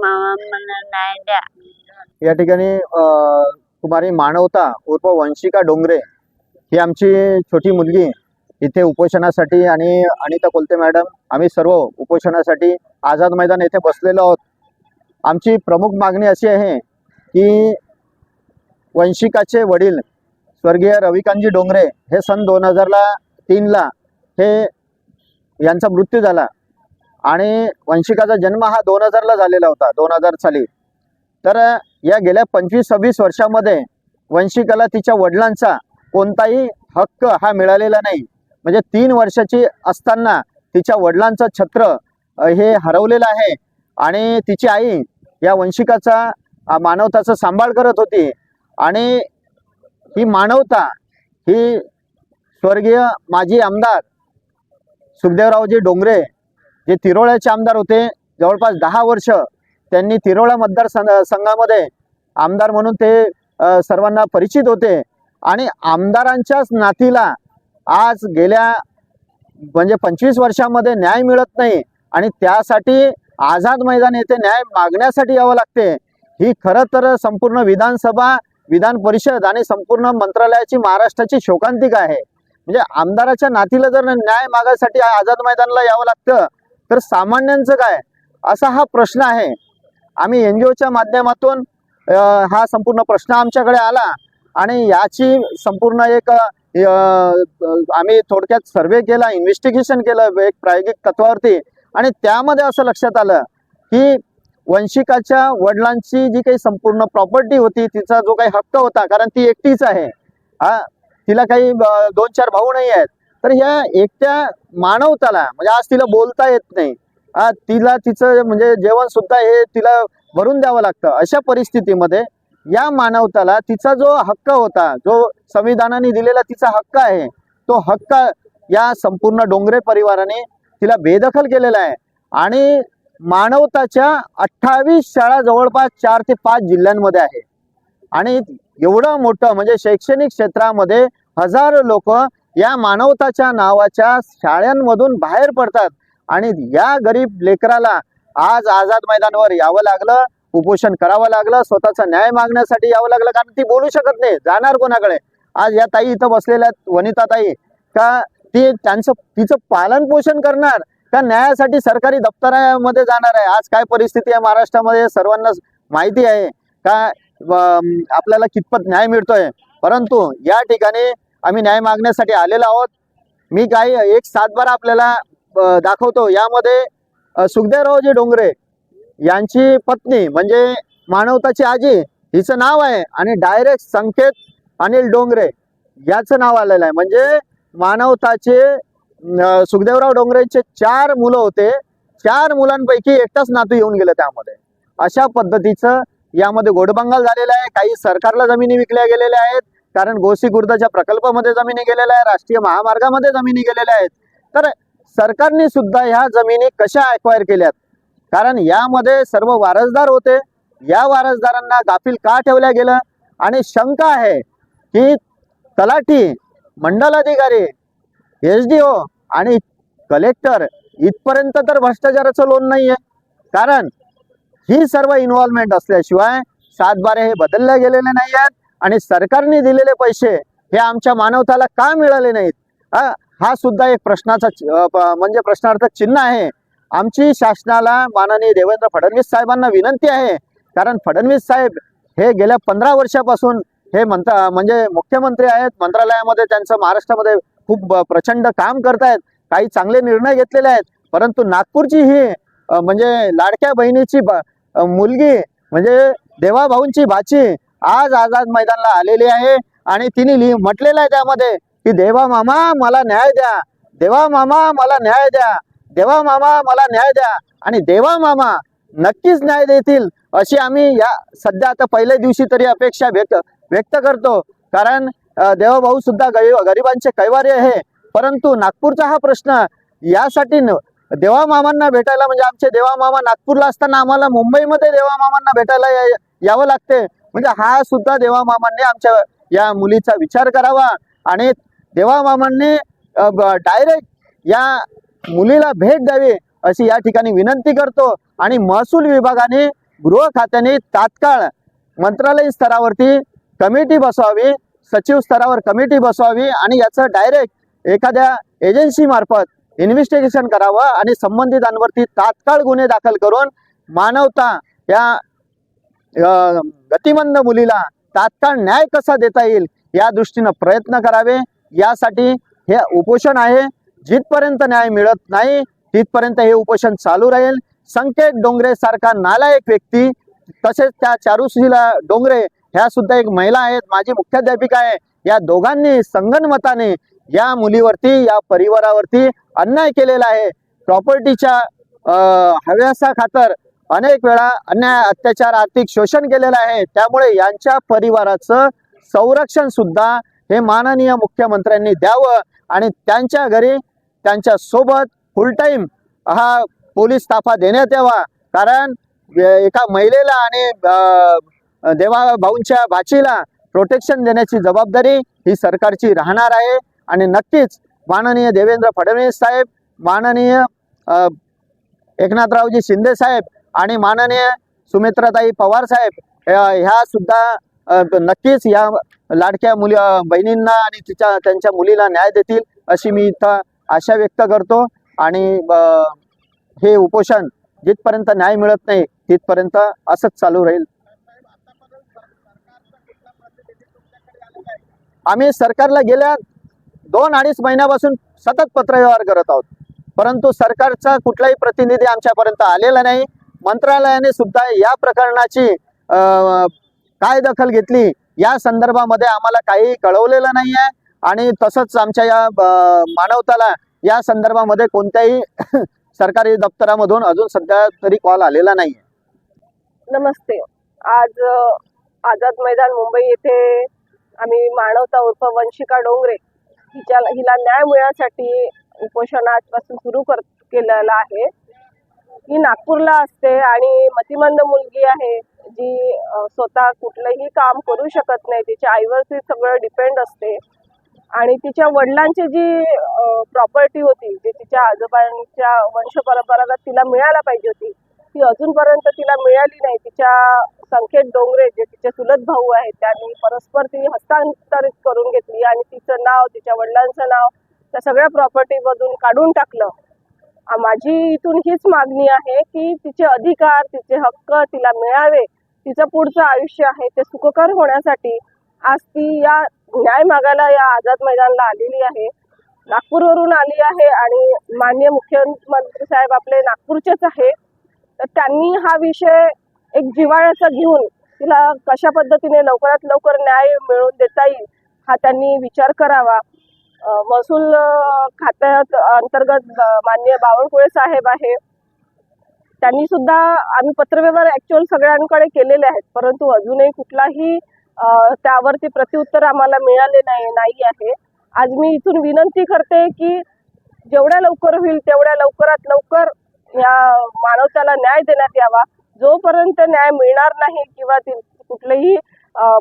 मामा मला नाही द्या. या ठिकाणी कुमारी मानवता उर्फ वंशिका डोंगरे ही आमची छोटी मुलगी इथे उपोषणासाठी आणि अनिता कोलते मॅडम आम्ही सर्व उपोषणासाठी आझाद मैदान येथे बसलेलो आहोत. आमची प्रमुख मागणी अशी आहे की वंशिकाचे वडील स्वर्गीय रविकांतजी डोंगरे हे सन 2003 हे यांचा मृत्यू झाला आणि वंशिकाचा जन्म हा 2000 झालेला होता, 2000 साली. तर या गेल्या 25-26 वर्षामध्ये वंशिकाला तिच्या वडिलांचा कोणताही हक्क हा मिळालेला नाही. म्हणजे 3 वर्षाची असताना तिच्या वडिलांचं छत्र हे हरवलेलं आहे आणि तिची आई या वंशिकाचा मानवताचा सांभाळ करत होती. आणि ही मानवता ही स्वर्गीय माजी आमदार सुखदेवरावजी डोंगरे जे तिरोळ्याचे आमदार होते, जवळपास 10 वर्ष त्यांनी तिरोळा मतदारसंघामध्ये आमदार म्हणून ते सर्वांना परिचित होते. आणि आमदारांच्याच नातीला आज गेल्या म्हणजे 25 वर्षामध्ये न्याय मिळत नाही आणि त्यासाठी आझाद मैदान येथे न्याय मागण्यासाठी यावं लागते. ही खरं तर संपूर्ण विधानसभा, विधान परिषद आणि संपूर्ण मंत्रालयाची महाराष्ट्राची शोकांतिका आहे. म्हणजे आमदाराच्या नातीला जर न्याय मागायसाठी आझाद मैदानाला यावं लागतं तर सामान्यांचं काय, असा हा प्रश्न आहे. आम्ही NGOच्या माध्यमातून हा संपूर्ण प्रश्न आमच्याकडे आला आणि याची संपूर्ण एक आम्ही थोडक्यात सर्वे केला, इन्व्हेस्टिगेशन केलं एक प्रायोगिक तत्वावरती. आणि त्यामध्ये असं लक्षात आलं की वंशिकाच्या वडिलांची जी काही संपूर्ण प्रॉपर्टी होती, तिचा जो काही हक्क होता, कारण ती एकटीच आहे, तिला काही 2-4 भाऊ नाही आहेत, तर ह्या एकट्या मानवताला म्हणजे आज तिला बोलता येत नाही, तिला तिचं म्हणजे जेवण सुद्धा हे तिला भरून द्यावं लागतं. अशा परिस्थितीमध्ये या मानवताला तिचा जो हक्क होता, जो संविधानाने दिलेला तिचा हक्क आहे, तो हक्क या संपूर्ण डोंगरे परिवाराने तिला बेदखल केलेला आहे. आणि मानवताच्या 28 शाळा जवळपास 4 ते 5 जिल्ह्यांमध्ये आहे. आणि एवढं मोठं म्हणजे शैक्षणिक क्षेत्रामध्ये हजारो लोक या मानवताच्या नावाच्या शाळांमधून बाहेर पडतात. आणि या गरीब लेकराला आज आझाद मैदानावर यावं लागलं, उपोषण करावं लागलं, स्वतःचा न्याय मागण्यासाठी यावं लागलं, कारण ती बोलू शकत नाही, जाणार कोणाकडे. आज या ताई इथं बसलेल्या वनिता ताई, का तिचं पालन पोषण करणार का न्यायासाठी सरकारी दप्तरामध्ये जाणार आहे? आज काय परिस्थिती आहे महाराष्ट्रामध्ये सर्वांना माहिती आहे का, आपल्याला कितपत न्याय मिळतोय. परंतु या ठिकाणी आम्ही न्याय मागण्यासाठी आलेलो आहोत. मी काही एक 7-12 आपल्याला दाखवतो. यामध्ये सुखदेवरावजी डोंगरे यांची पत्नी म्हणजे मानवताची आजी हिचं नाव आहे आणि डायरेक्ट संकेत अनिल डोंगरे याचं नाव आलेलं आहे. म्हणजे मानवताचे सुखदेवराव डोंगरेंचे 4 मुलं होते, 4 मुलांपैकी एकटाच नातू येऊन गेलं त्यामध्ये. अशा पद्धतीचं यामध्ये गोडबंगाल झालेला आहे. काही सरकारला जमिनी विकल्या गेलेल्या आहेत, कारण गोसी गुर्दाच्या प्रकल्पामध्ये जमिनी गेलेल्या आहेत, राष्ट्रीय महामार्गामध्ये जमिनी गेलेल्या आहेत. तर सरकारने सुद्धा ह्या जमिनी कशा अक्वायर केल्यात, कारण यामध्ये सर्व वारसदार होते, या वारसदारांना गाफील का ठेवल्या गेलं. आणि शंका आहे की तलाठी, मंडलाधिकारी, SDO आणि कलेक्टर इथपर्यंत तर भ्रष्टाचाराचं लोन नाहीये, कारण ही सर्व इन्व्हॉल्वमेंट असल्याशिवाय 7-12 हे बदलले गेलेले नाही आहेत. आणि सरकारने दिलेले पैसे हे आमच्या मानवताला का मिळाले नाहीत, हा सुद्धा एक प्रश्नाचा म्हणजे प्रश्नार्थक चिन्ह आहे. आमची शासनाला माननीय देवेंद्र फडणवीस साहेबांना विनंती आहे, कारण फडणवीस साहेब हे गेल्या 15 वर्षापासून हे म्हणजे मुख्यमंत्री आहेत, मंत्रालयामध्ये त्यांचं महाराष्ट्रामध्ये खूप प्रचंड काम करतायत, काही चांगले निर्णय घेतलेले आहेत. परंतु नागपूरची ही म्हणजे लाडक्या बहिणीची मुलगी म्हणजे देवा भाऊंची भाची आज आझाद मैदानाला आलेली आहे आणि तिने म्हटलेलं आहे त्यामध्ये की देवा मामा मला न्याय द्या, देवा मामा मला न्याय द्या, देवा मामा मला न्याय द्या. आणि देवा मामा नक्कीच न्याय देतील अशी आम्ही या सध्या आता पहिल्या दिवशी तरी अपेक्षा व्यक्त करतो, कारण देवा भाऊ सुद्धा गरिबांचे कैवारी आहे. परंतु नागपूरचा हा प्रश्न यासाठी देवा मामांना भेटायला, म्हणजे आमचे देवा मामा नागपूरला असताना आम्हाला मुंबईमध्ये देवा मामांना भेटायला यावं लागते. म्हणजे हा सुद्धा देवा मामांनी आमच्या या मुलीचा विचार करावा आणि देवा मामांनी डायरेक्ट या मुलीला भेट द्यावी अशी या ठिकाणी विनंती करतो. आणि महसूल विभागाने गृह खात्याने तात्काळ मंत्रालयीन स्तरावरती कमिटी बसवावी, सचिव स्तरावर कमिटी बसवावी आणि याचं डायरेक्ट एखाद्या एजन्सी मार्फत इन्व्हेस्टिगेशन करावं आणि संबंधितांवरती तात्काळ गुन्हे दाखल करून मानवता या गतिमंद मुलीला तात्काळ न्याय कसा देता येईल या दृष्टीनं प्रयत्न करावे। यासाठी हे उपोषण आहे। जिथपर्यंत न्याय मिळत नाही तिथपर्यंत हे उपोषण चालू राहील। संकेत डोंगरे सारखा नालायक व्यक्ती, तसेच त्या चारुशीला डोंगरे ह्या सुद्धा एक महिला आहेत, माझी मुख्याध्यापिका आहे, या दोघांनी संगनमताने या मुलीवरती, या परिवारावरती अन्याय केलेला आहे। प्रॉपर्टीच्या हव्यासाखातर अनेक वेळा अन्याय, अत्याचार, आर्थिक शोषण केलेलं आहे। त्यामुळे यांच्या परिवाराचं संरक्षण सुद्धा हे माननीय मुख्यमंत्र्यांनी द्यावं आणि त्यांच्या घरी त्यांच्या सोबत फुल टाइम हा पोलीस ताफा देण्यात यावा। कारण एका महिलेला आणि देवा भाऊंच्या भाचीला प्रोटेक्शन देण्याची जबाबदारी ही सरकारची राहणार आहे। आणि नक्कीच माननीय देवेंद्र फडणवीस साहेब, माननीय एकनाथरावजी शिंदे साहेब आणि माननीय सुमित्राताई पवार साहेब ह्या सुद्धा नक्कीच या लाडक्या बहिणींना आणि त्यांच्या मुलीला न्याय देतील अशी मी इथं आशा व्यक्त करतो। आणि हे उपोषण जिथपर्यंत न्याय मिळत नाही तिथपर्यंत असंच चालू राहील। आम्ही सरकारला गेल्या 2-2.5 महिन्यापासून सतत पत्रव्यवहार करत आहोत, परंतु सरकारचा कुठलाही प्रतिनिधी आमच्यापर्यंत आलेला नाही। मंत्रालयाने सुद्धा या प्रकरणाची काय दखल घेतली या संदर्भामध्ये आम्हाला काही कळवलेलं नाही आहे आणि तसंच आमच्या या मानवताला या संदर्भामध्ये कोणत्याही सरकारी दप्तरामधून अजून सध्या तरी कॉल आलेला नाही आहे। नमस्ते। आज आझाद मैदान मुंबई येथे आम्ही मानवता उर्फ वंशिका डोंगरे हिला न्याय मिळण्यासाठी उपोषण आजपासून सुरू केलेलं आहे। ही नागपूरला असते आणि मतिमंद मुलगी आहे जी स्वतः कुठलंही काम करू शकत नाही, तिच्या आईवरती सगळं डिपेंड असते आणि तिच्या वडिलांची जी प्रॉपर्टी होती, जी तिच्या आजोबांच्या वंशपरंपरागत तिला मिळायला पाहिजे होती, ती अजूनपर्यंत तिला मिळाली नाही। तिच्या संकेत डोंगरे जे तिचे चुलत भाऊ आहेत त्यांनी परस्पर ती हस्तांतरित करून घेतली आणि तिचं नाव, तिच्या वडिलांचं नाव त्या सगळ्या प्रॉपर्टीमधून काढून टाकलं। माझी इथून हीच मागणी आहे की तिचे अधिकार, तिचे हक्क तिला मिळावे, तिचं पुढचं आयुष्य आहे ते सुखकर होण्यासाठी आज ती या न्याय मागायला या आझाद मैदानाला आलेली आहे। नागपूरवरून आली आहे आणि माननीय मुख्यमंत्री साहेब आपले नागपूरचेच आहे, तर त्यांनी हा विषय एक जिव्हाळ्याचा घेऊन तिला कशा पद्धतीने लवकरात लवकर न्याय मिळवून देता येईल हा त्यांनी विचार करावा। महसूल खात्यात अंतर्गत माननीय बावनकुळे साहेब आहे, त्यांनी सुद्धा आम्ही पत्रव्यवहार ऍक्च्युअल सगळ्यांकडे केलेले आहेत, परंतु अजूनही कुठलाही त्यावरती प्रत्युत्तर आम्हाला मिळाले नाही आहे। आज मी इथून विनंती करते की जेवढ्या लवकर होईल तेवढ्या लवकरात लवकर या मानवताला न्याय देण्यात यावा। जोपर्यंत न्याय मिळणार नाही किंवा कुठलेही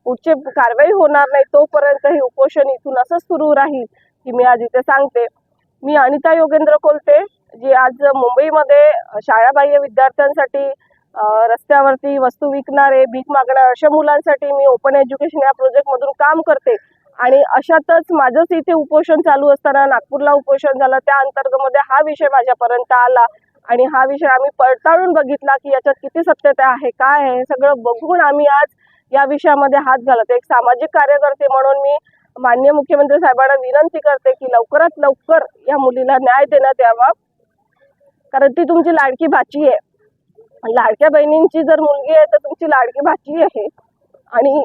पुढची कारवाई होणार नाही तोपर्यंत हे उपोषण इथून असंच सुरू राहील की मी आज इथे सांगते। मी अनिता योगेंद्र कोलते, जी आज मुंबईमध्ये शाळाबाह्य विद्यार्थ्यांसाठी रस्त्यावरती वस्तू विकणारे, भीक मागणारे अशा मुलांसाठी मी ओपन एज्युकेशन या प्रोजेक्टमधून काम करते आणि अशातच माझंच इथे उपोषण चालू असताना नागपूरला उपोषण झालं, त्या अंतर्गत हा विषय माझ्यापर्यंत आला आणि हा विषय आम्ही पडताळून बघितला की याच्यात किती सत्यता आहे, काय आहे, हे सगळं बघून आम्ही आज या विषयामध्ये हात घालत। एक सामाजिक कार्यकर्ते म्हणून मी माननीय मुख्यमंत्री साहेबांना विनंती करते की लवकरात लवकर या मुलीला न्याय देण्यात यावा, कारण ती तुमची लाडकी भाची आहे। लाडक्या बहिणींची जर मुलगी आहे तर तुमची लाडकी भाची आहे आणि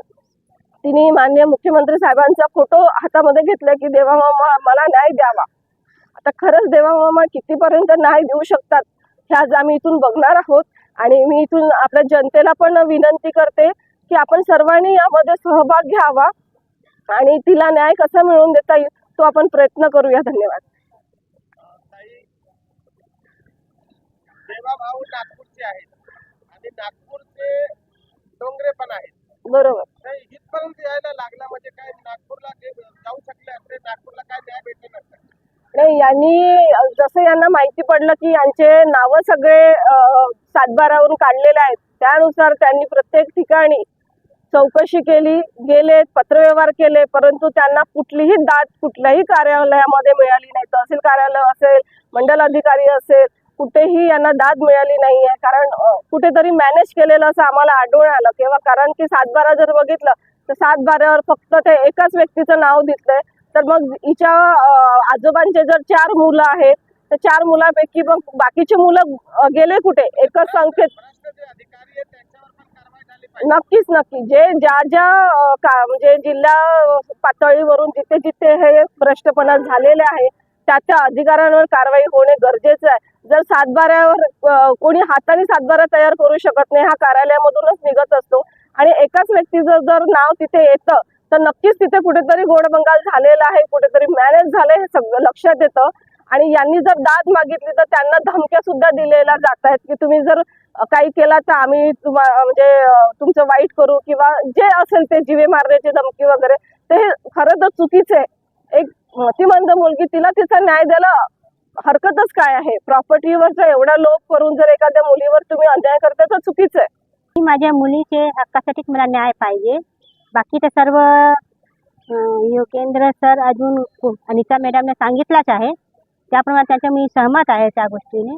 तिने माननीय मुख्यमंत्री साहेबांचा फोटो हातामध्ये घेतला की देवा मामा मला न्याय द्यावा। आता खरंच देवा मामा कितीपर्यंत न्याय देऊ शकतात हे आज आम्ही इथून बघणार आहोत आणि मी इथून आपल्या जनतेला पण विनंती करते की आपण सर्वांनी यामध्ये सहभाग घ्यावा आणि तिला न्याय कसा मिळवून देता येईल तो आपण प्रयत्न करूया। धन्यवाद। देवा भाऊ नागपूरचे आहेत आणि नागपूरचे डोंगरे पण आहेत, बरोबर। इथपर्यंत यायला लागला म्हणजे काय नागपूरला जाऊ शकले असते, नागपूरला काय न्याय भेटले नसते? नाही, यांनी जसं यांना माहिती पडलं की यांचे नावं सगळे सातबारावरून काढलेले आहेत त्यानुसार त्यांनी प्रत्येक ठिकाणी चौकशी केली, गेले, पत्रव्यवहार केले, परंतु त्यांना कुठलीही दाद कुठल्याही कार्यालयामध्ये मिळाली नाही. तहसील कार्यालय असेल, मंडल अधिकारी असेल, कुठेही यांना दाद मिळाली नाही आहे. कारण कुठेतरी मॅनेज केलेलं असं आम्हाला आढळून आलं. केव्हा कारण की 7/12 जर बघितलं तर 7/12वर फक्त ते एकाच व्यक्तीचं नाव दिसलंय. तर मग हिच्या आजोबांचे जर 4 मुलं आहेत, तर 4 मुलांपैकी मग बाकीचे मुलं गेले कुठे? एकच संख्येत महाराष्ट्र जे अधिकारी आहेत त्यांच्यावर पण कारवाई झाली पाहिजे. नक्की जे ज्या म्हणजे जिल्हा पातळीवरून जिथे जिथे हे भ्रष्टपणा झालेले आहे त्या अधिकाऱ्यांवर कारवाई होणे गरजेचं आहे. जर 7/12वर कोणी हाताने 7/12 तयार करू शकत नाही, हा कार्यालयामधूनच निघत असतो. आणि एकाच व्यक्तीचं जर नाव तिथे येतं तर नक्कीच तिथे कुठेतरी गोडबंगाल झालेला आहे, कुठेतरी मॅनेज झालंय, हे सगळं लक्षात येतं. आणि यांनी जर दाद मागितली तर त्यांना धमक्या सुद्धा दिलेल्या जात आहेत की तुम्ही जर काही केला तर आम्ही म्हणजे तुमचं वाईट करू, किंवा जे असेल ते जीवे मारण्याची धमकी वगैरे. ते खरं तर चुकीचं आहे. एक मतिमंद मुलगी, तिला तिचा न्याय द्यायला हरकतच काय आहे? प्रॉपर्टीवरचा एवढा लोभ करून जर एखाद्या मुलीवर तुम्ही अन्याय करता तर चुकीचं आहे. माझ्या मुलीचे हक्कासाठीच मला न्याय पाहिजे. बाकी तर सर्व योगेंद्र सर अजून अनिता मॅडमने सांगितलंच आहे, त्याप्रमाणे त्यांच्या मी सहमत आहे त्या गोष्टीने.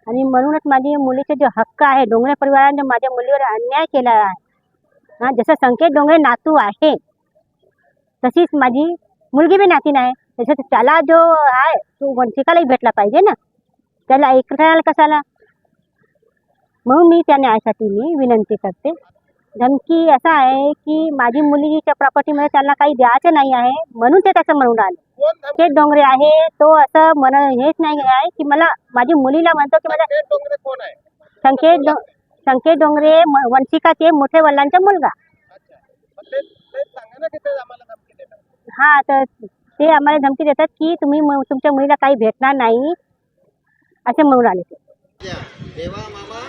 आणि म्हणूनच माझी मुलीचे जे हक्क आहे, डोंगरे परिवाराने माझ्या मुलीवर अन्याय केला आहे. जसं संकेत डोंगरे नातू आहे तशीच माझी मुलगी बी नाती नाही. तसं त्याला जो आहे तो वंशिकालाही भेटला पाहिजे ना, त्याला ऐकण्याला कशाला. म्हणून मी त्या न्यायासाठी मी विनंती करते. धमकी असा आहे की माझी मुलीच्या प्रॉपर्टीमध्ये त्यांना काही द्यायचं नाही आहे, म्हणून ते त्याचं म्हणून आले. कोण धमकी? संकेत डोंगरे आहे, तो असं हेच नाही आहे की मला माझी मुलीला म्हणतो की मला संकेत डोंगरे कोण आहे? संकेत डोंगरे वंशिकाचे मोठे वडिलांचा मुलगा. अच्छा, मग ते सांगा ना की ते आम्हाला धमकी देतात. हा, तर ते आम्हाला धमकी देतात की तुम्ही तुमच्या मुलीला काही भेटणार नाही असे म्हणून आले ते. देवा मामा